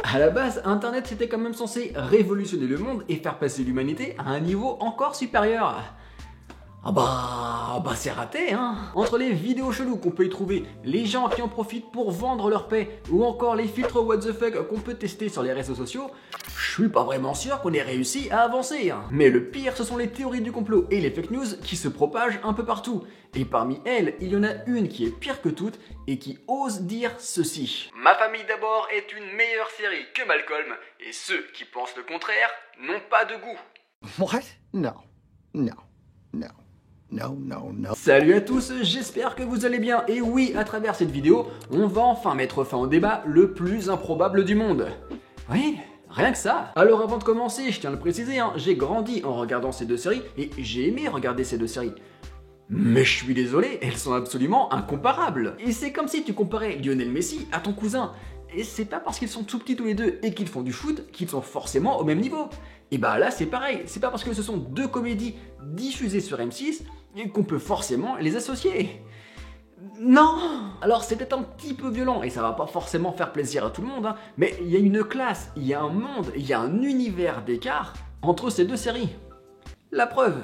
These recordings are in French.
À la base, Internet c'était quand même censé révolutionner le monde et faire passer l'humanité à un niveau encore supérieur. Ah bah c'est raté hein. Entre les vidéos cheloues qu'on peut y trouver, les gens qui en profitent pour vendre leur paix, ou encore les filtres what the fuck qu'on peut tester sur les réseaux sociaux, je suis pas vraiment sûr qu'on ait réussi à avancer hein. Mais le pire ce sont les théories du complot et les fake news qui se propagent un peu partout. Et parmi elles, il y en a une qui est pire que toutes et qui ose dire ceci. Ma famille d'abord est une meilleure série que Malcolm, et ceux qui pensent le contraire n'ont pas de goût. What? No. No. No. No, no, no. Salut à tous, j'espère que vous allez bien. Et oui, à travers cette vidéo, on va enfin mettre fin au débat le plus improbable du monde. Oui, rien que ça. Alors avant de commencer, je tiens à le préciser, hein, j'ai grandi en regardant ces deux séries et j'ai aimé regarder ces deux séries. Mais je suis désolé, elles sont absolument incomparables. Et c'est comme si tu comparais Lionel Messi à ton cousin. Et c'est pas parce qu'ils sont tout petits tous les deux et qu'ils font du foot qu'ils sont forcément au même niveau. Et bah là c'est pareil, c'est pas parce que ce sont deux comédies diffusées sur M6 qu'on peut forcément les associer. Non. Alors c'est peut-être un petit peu violent et ça va pas forcément faire plaisir à tout le monde, hein, mais il y a une classe, il y a un monde, il y a un univers d'écart entre ces deux séries. La preuve.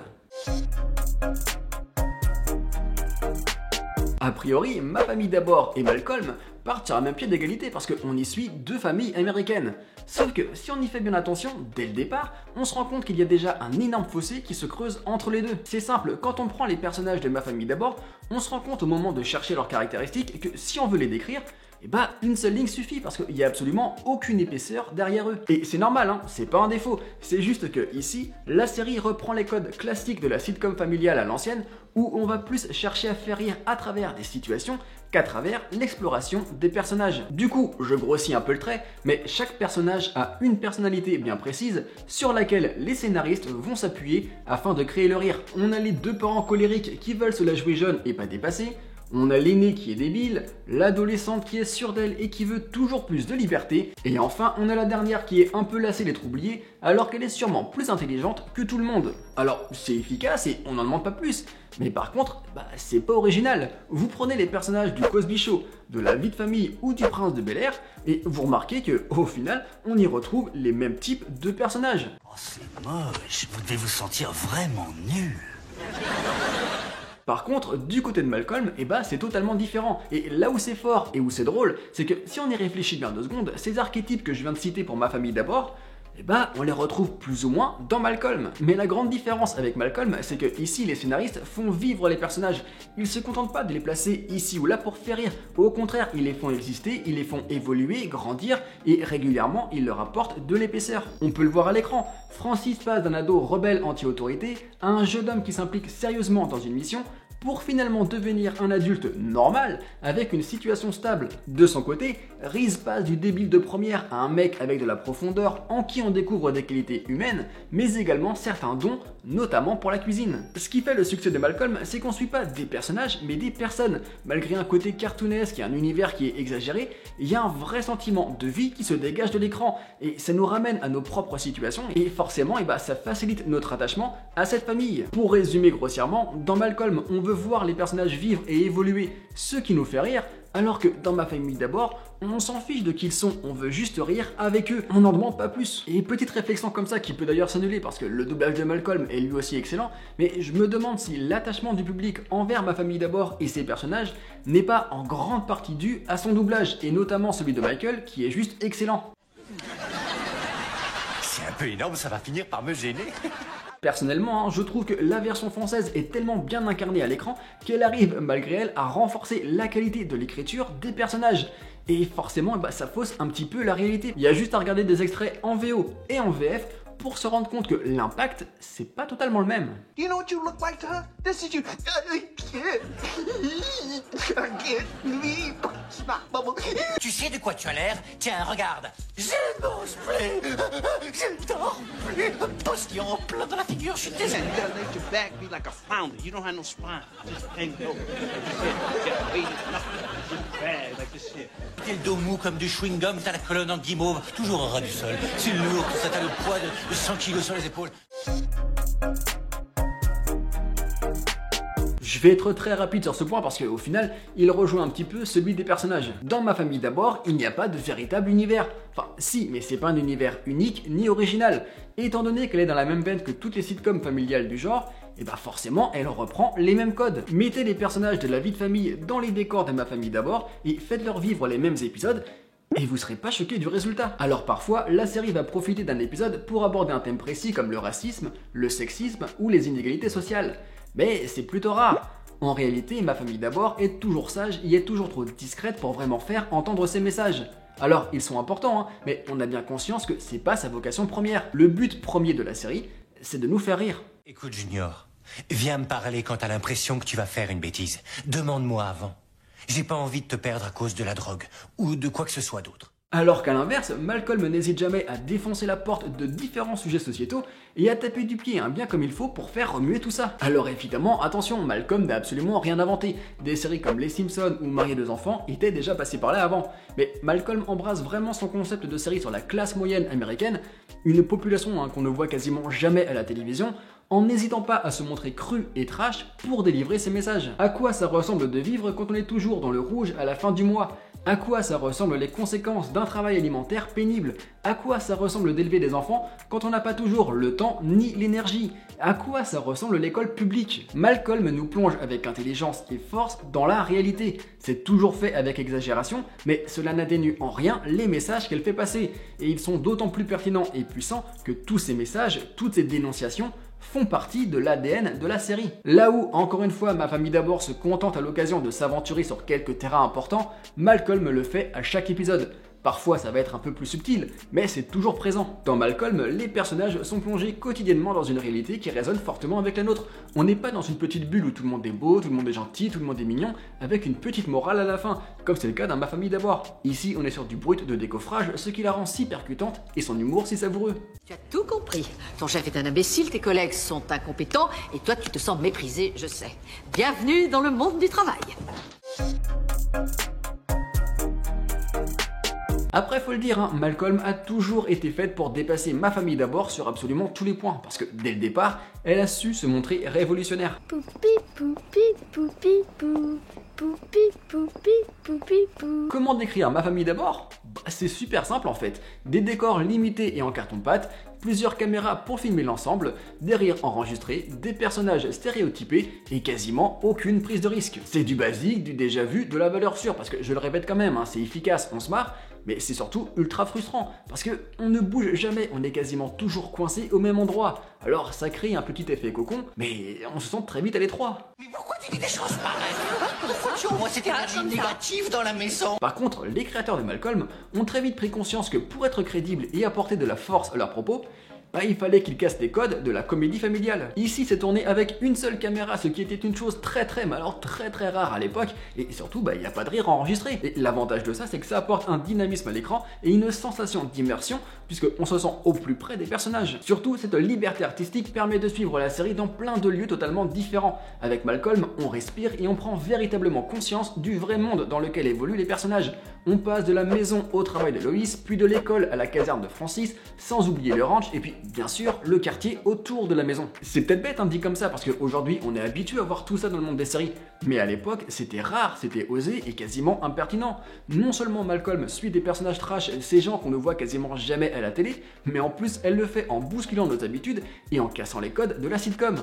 A priori, Ma famille d'abord et Malcolm partent sur un même pied d'égalité parce qu'on y suit deux familles américaines. Sauf que si on y fait bien attention, dès le départ, on se rend compte qu'il y a déjà un énorme fossé qui se creuse entre les deux. C'est simple, quand on prend les personnages de Ma famille d'abord, on se rend compte au moment de chercher leurs caractéristiques que si on veut les décrire, et bah une seule ligne suffit parce qu'il n'y a absolument aucune épaisseur derrière eux. Et c'est normal, hein, c'est pas un défaut, c'est juste que ici, la série reprend les codes classiques de la sitcom familiale à l'ancienne, où on va plus chercher à faire rire à travers des situations qu'à travers l'exploration des personnages. Du coup, je grossis un peu le trait, mais chaque personnage a une personnalité bien précise sur laquelle les scénaristes vont s'appuyer afin de créer le rire. On a les deux parents colériques qui veulent se la jouer jeune et pas dépasser, on a l'aîné qui est débile, l'adolescente qui est sûre d'elle et qui veut toujours plus de liberté, et enfin on a la dernière qui est un peu lassée d'être oubliée alors qu'elle est sûrement plus intelligente que tout le monde. Alors c'est efficace et on n'en demande pas plus, mais par contre, c'est pas original. Vous prenez les personnages du Cosby Show, de La Vie de Famille ou du Prince de Bel-Air et vous remarquez que au final, on y retrouve les mêmes types de personnages. Oh c'est moche, vous devez vous sentir vraiment nul. Par contre, du côté de Malcolm, c'est totalement différent. Et là où c'est fort et où c'est drôle, c'est que si on y réfléchit bien 2 secondes, ces archétypes que je viens de citer pour Ma famille d'abord, on les retrouve plus ou moins dans Malcolm. Mais la grande différence avec Malcolm, c'est que ici les scénaristes font vivre les personnages. Ils se contentent pas de les placer ici ou là pour faire rire. Au contraire, ils les font exister, ils les font évoluer, grandir et régulièrement ils leur apportent de l'épaisseur. On peut le voir à l'écran. Francis passe d'un ado rebelle anti-autorité à un jeune homme qui s'implique sérieusement dans une mission pour finalement devenir un adulte normal avec une situation stable. De son côté, Reese passe du débile de première à un mec avec de la profondeur en qui on découvre des qualités humaines, mais également certains dons, notamment pour la cuisine. Ce qui fait le succès de Malcolm, c'est qu'on suit pas des personnages, mais des personnes. Malgré un côté cartoonesque et un univers qui est exagéré, il y a un vrai sentiment de vie qui se dégage de l'écran, et ça nous ramène à nos propres situations, et forcément, ça facilite notre attachement à cette famille. Pour résumer grossièrement, dans Malcolm, on veut voir les personnages vivre et évoluer, ce qui nous fait rire, alors que dans Ma famille d'abord, on s'en fiche de qui ils sont, on veut juste rire avec eux, on n'en demande pas plus. Et petite réflexion comme ça qui peut d'ailleurs s'annuler parce que le doublage de Malcolm est lui aussi excellent, mais je me demande si l'attachement du public envers Ma famille d'abord et ses personnages n'est pas en grande partie dû à son doublage, et notamment celui de Michael qui est juste excellent. C'est un peu énorme, ça va finir par me gêner. Personnellement, je trouve que la version française est tellement bien incarnée à l'écran qu'elle arrive, malgré elle, à renforcer la qualité de l'écriture des personnages. Et forcément, ça fausse un petit peu la réalité. Il y a juste à regarder des extraits en VO et en VF pour se rendre compte que l'impact, c'est pas totalement le même. You know what you look like to her? This is you. Tu sais de quoi tu as l'air? Tiens, regarde. J'ai mon spleen. J'ai le dors plus. Postillon plein dans la figure, je suis désolé. You gotta let your back be like a flounder. You don't have no spine. Just hang low. You got weight enough to bag like this shit. T'as le dos mou comme du chewing-gum, t'as la colonne en guimauve, toujours au ras du sol. C'est lourd, tout ça, t'as le poids de 100 kilos sur les épaules. Je vais être très rapide sur ce point parce qu'au final, il rejoint un petit peu celui des personnages. Dans Ma famille d'abord, il n'y a pas de véritable univers. Enfin, si, mais c'est pas un univers unique ni original. Et étant donné qu'elle est dans la même veine que toutes les sitcoms familiales du genre, et bah forcément, elle reprend les mêmes codes. Mettez les personnages de la vie de famille dans les décors de Ma famille d'abord et faites-leur vivre les mêmes épisodes. Et vous serez pas choqué du résultat. Alors parfois, la série va profiter d'un épisode pour aborder un thème précis comme le racisme, le sexisme ou les inégalités sociales. Mais c'est plutôt rare. En réalité, Ma famille d'abord est toujours sage et est toujours trop discrète pour vraiment faire entendre ses messages. Alors, ils sont importants, hein, mais on a bien conscience que c'est pas sa vocation première. Le but premier de la série, c'est de nous faire rire. Écoute, Junior, viens me parler quand t'as l'impression que tu vas faire une bêtise. Demande-moi avant. J'ai pas envie de te perdre à cause de la drogue ou de quoi que ce soit d'autre. Alors qu'à l'inverse, Malcolm n'hésite jamais à défoncer la porte de différents sujets sociétaux et à taper du pied bien comme il faut pour faire remuer tout ça. Alors évidemment, attention, Malcolm n'a absolument rien inventé. Des séries comme Les Simpsons ou Mariés deux enfants étaient déjà passées par là avant. Mais Malcolm embrasse vraiment son concept de série sur la classe moyenne américaine, une population qu'on ne voit quasiment jamais à la télévision, en n'hésitant pas à se montrer cru et trash pour délivrer ses messages. À quoi ça ressemble de vivre quand on est toujours dans le rouge à la fin du mois? À quoi ça ressemble les conséquences d'un travail alimentaire pénible? À quoi ça ressemble d'élever des enfants quand on n'a pas toujours le temps ni l'énergie? À quoi ça ressemble l'école publique? Malcolm nous plonge avec intelligence et force dans la réalité. C'est toujours fait avec exagération, mais cela n'atténue en rien les messages qu'elle fait passer. Et ils sont d'autant plus pertinents et puissants que tous ces messages, toutes ces dénonciations, font partie de l'ADN de la série. Là où, encore une fois, Ma famille d'abord se contente à l'occasion de s'aventurer sur quelques terrains importants, Malcolm le fait à chaque épisode. Parfois ça va être un peu plus subtil, mais c'est toujours présent. Dans Malcolm, les personnages sont plongés quotidiennement dans une réalité qui résonne fortement avec la nôtre. On n'est pas dans une petite bulle où tout le monde est beau, tout le monde est gentil, tout le monde est mignon, avec une petite morale à la fin, comme c'est le cas dans Ma famille d'abord. Ici, on est sur du brut de décoffrage, ce qui la rend si percutante et son humour si savoureux. Tu as tout compris. Ton chef est un imbécile, tes collègues sont incompétents, et toi tu te sens méprisé, je sais. Bienvenue dans le monde du travail. Après, faut le dire, Malcolm a toujours été faite pour dépasser Ma famille d'abord sur absolument tous les points, parce que dès le départ, elle a su se montrer révolutionnaire. Comment décrire Ma famille d'abord? C'est super simple en fait. Des décors limités et en carton-pâte, plusieurs caméras pour filmer l'ensemble, des rires enregistrés, des personnages stéréotypés et quasiment aucune prise de risque. C'est du basique, du déjà vu, de la valeur sûre, parce que je le répète quand même, c'est efficace, on se marre, mais c'est surtout ultra frustrant, parce que on ne bouge jamais, on est quasiment toujours coincé au même endroit. Alors ça crée un petit effet cocon, mais on se sent très vite à l'étroit. Mais pourquoi tu dis des choses pareilles? Pourquoi tu envoies cette énergie négative dans la maison? Par contre, les créateurs de Malcolm ont très vite pris conscience que pour être crédibles et apporter de la force à leurs propos, il fallait qu'ils cassent les codes de la comédie familiale. Ici, c'est tourné avec une seule caméra, ce qui était une chose très rare à l'époque, et surtout, il n'y a pas de rire enregistré. Et l'avantage de ça, c'est que ça apporte un dynamisme à l'écran et une sensation d'immersion, puisqu'on se sent au plus près des personnages. Surtout, cette liberté artistique permet de suivre la série dans plein de lieux totalement différents. Avec Malcolm, on respire et on prend véritablement conscience du vrai monde dans lequel évoluent les personnages. On passe de la maison au travail de Loïs, puis de l'école à la caserne de Francis, sans oublier le ranch, et puis bien sûr le quartier autour de la maison. C'est peut-être bête dit comme ça, parce qu'aujourd'hui on est habitué à voir tout ça dans le monde des séries, mais à l'époque c'était rare, c'était osé et quasiment impertinent. Non seulement Malcolm suit des personnages trash, ces gens qu'on ne voit quasiment jamais à la télé, mais en plus elle le fait en bousculant nos habitudes et en cassant les codes de la sitcom.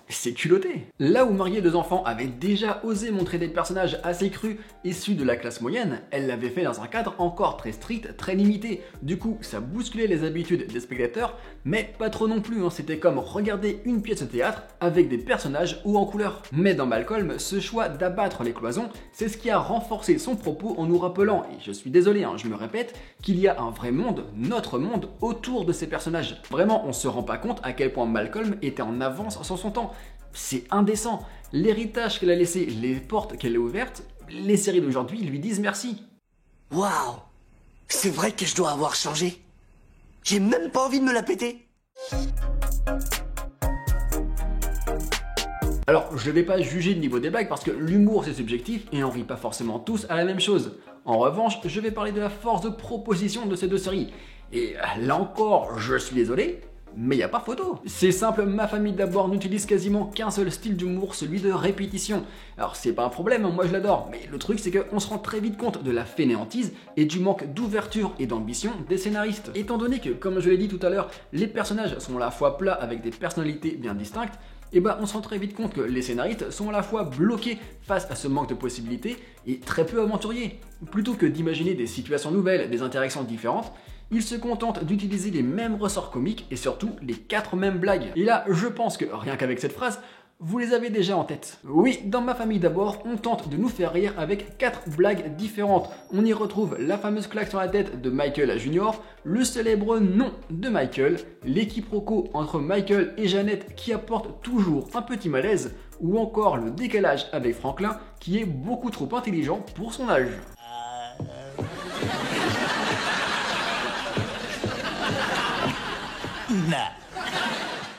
C'est culotté. Là où Mariés deux enfants avait déjà osé montrer des personnages assez crus issus de la classe moyenne, elle l'avait fait dans un cadre encore très strict, très limité. Du coup, ça bousculait les habitudes des spectateurs, mais pas trop non plus, c'était comme regarder une pièce de théâtre avec des personnages ou en couleur. Mais dans Malcolm, ce choix d'abattre les cloisons, c'est ce qui a renforcé son propos en nous rappelant, et je suis désolé, je me répète, qu'il y a un vrai monde, notre monde, autour de ces personnages. Vraiment, on se rend pas compte à quel point Malcolm était en avance sur son temps. C'est indécent. L'héritage qu'elle a laissé, les portes qu'elle a ouvertes, les séries d'aujourd'hui lui disent merci. Waouh! C'est vrai que je dois avoir changé. J'ai même pas envie de me la péter. Alors, je vais pas juger le niveau des blagues parce que l'humour c'est subjectif et on rit pas forcément tous à la même chose. En revanche, je vais parler de la force de proposition de ces deux séries. Et là encore, je suis désolé, mais y a pas photo. C'est simple, Ma famille d'abord n'utilise quasiment qu'un seul style d'humour, celui de répétition. Alors c'est pas un problème, moi je l'adore, mais le truc c'est qu'on se rend très vite compte de la fainéantise et du manque d'ouverture et d'ambition des scénaristes. Étant donné que, comme je l'ai dit tout à l'heure, les personnages sont à la fois plats avec des personnalités bien distinctes, et on se rend très vite compte que les scénaristes sont à la fois bloqués face à ce manque de possibilités et très peu aventuriers. Plutôt que d'imaginer des situations nouvelles, des interactions différentes, ils se contentent d'utiliser les mêmes ressorts comiques et surtout les 4 mêmes blagues. Et là, je pense que rien qu'avec cette phrase, vous les avez déjà en tête. Oui, dans Ma famille d'abord, on tente de nous faire rire avec 4 blagues différentes. On y retrouve la fameuse claque sur la tête de Michael Junior, le célèbre nom de Michael, les quiproquos entre Michael et Jeannette qui apportent toujours un petit malaise, ou encore le décalage avec Franklin qui est beaucoup trop intelligent pour son âge. Non.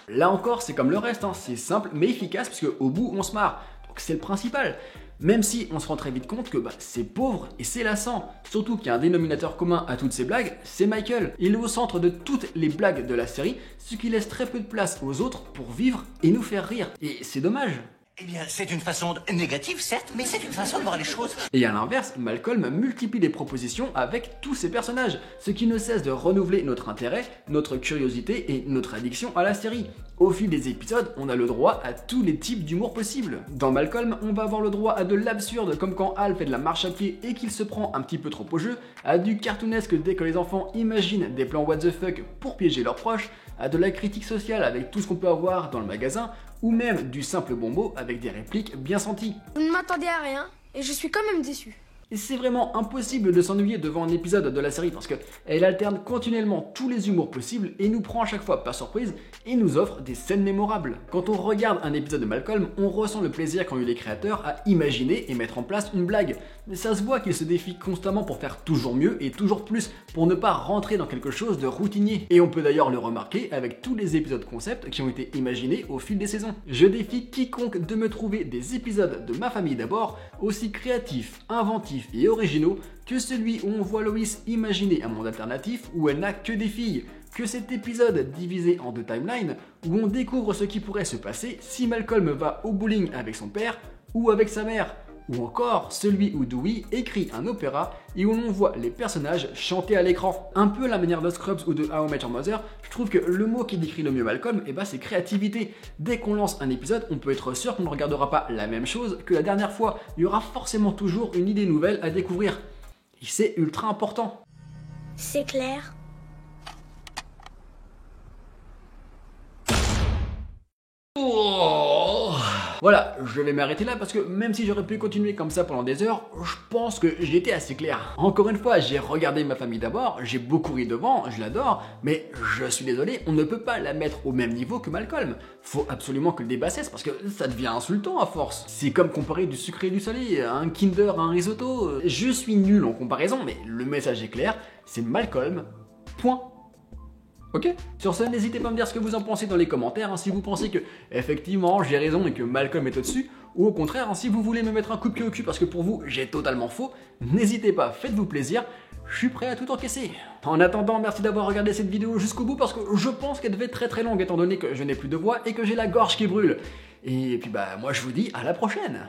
Là encore, c'est comme le reste, c'est simple mais efficace parce qu'au bout, on se marre. Donc c'est le principal. Même si on se rend très vite compte que c'est pauvre et c'est lassant. Surtout qu'il y a un dénominateur commun à toutes ces blagues, c'est Michael. Il est au centre de toutes les blagues de la série, ce qui laisse très peu de place aux autres pour vivre et nous faire rire. Et c'est dommage. Eh bien, c'est une façon négative, certes, mais c'est une façon de voir les choses. Et à l'inverse, Malcolm multiplie les propositions avec tous ses personnages, ce qui ne cesse de renouveler notre intérêt, notre curiosité et notre addiction à la série. Au fil des épisodes, on a le droit à tous les types d'humour possibles. Dans Malcolm, on va avoir le droit à de l'absurde, comme quand Hal fait de la marche à pied et qu'il se prend un petit peu trop au jeu, à du cartoonesque dès que les enfants imaginent des plans what the fuck pour piéger leurs proches, à de la critique sociale avec tout ce qu'on peut avoir dans le magasin, ou même du simple bonbon avec des répliques bien senties. Je ne m'attendais à rien et je suis quand même déçu. Et c'est vraiment impossible de s'ennuyer devant un épisode de la série parce qu'elle alterne continuellement tous les humours possibles et nous prend à chaque fois par surprise et nous offre des scènes mémorables. Quand on regarde un épisode de Malcolm, on ressent le plaisir qu'ont eu les créateurs à imaginer et mettre en place une blague. Mais ça se voit qu'ils se défient constamment pour faire toujours mieux et toujours plus, pour ne pas rentrer dans quelque chose de routinier. Et on peut d'ailleurs le remarquer avec tous les épisodes concept qui ont été imaginés au fil des saisons. Je défie quiconque de me trouver des épisodes de Ma famille d'abord aussi créatifs, inventifs et originaux que celui où on voit Lois imaginer un monde alternatif où elle n'a que des filles, que cet épisode divisé en 2 timelines où on découvre ce qui pourrait se passer si Malcolm va au bowling avec son père ou avec sa mère, ou encore celui où Dewey écrit un opéra et où l'on voit les personnages chanter à l'écran. Un peu à la manière de Scrubs ou de How I Met Your Mother, je trouve que le mot qui décrit le mieux Malcolm, c'est créativité. Dès qu'on lance un épisode, on peut être sûr qu'on ne regardera pas la même chose que la dernière fois. Il y aura forcément toujours une idée nouvelle à découvrir. Et c'est ultra important. C'est clair. Voilà, je vais m'arrêter là parce que même si j'aurais pu continuer comme ça pendant des heures, je pense que j'ai été assez clair. Encore une fois, j'ai regardé Ma famille d'abord, j'ai beaucoup ri devant, je l'adore, mais je suis désolé, on ne peut pas la mettre au même niveau que Malcolm. Faut absolument que le débat cesse parce que ça devient insultant à force. C'est comme comparer du sucré et du salé, un Kinder à un risotto. Je suis nul en comparaison, mais le message est clair, c'est Malcolm, point. Ok. Sur ce, n'hésitez pas à me dire ce que vous en pensez dans les commentaires, si vous pensez que, effectivement, j'ai raison et que Malcolm est au-dessus, ou au contraire, si vous voulez me mettre un coup de pied au cul parce que pour vous, j'ai totalement faux, n'hésitez pas, faites-vous plaisir, je suis prêt à tout encaisser. En attendant, merci d'avoir regardé cette vidéo jusqu'au bout parce que je pense qu'elle devait être très longue étant donné que je n'ai plus de voix et que j'ai la gorge qui brûle. Et puis moi je vous dis à la prochaine.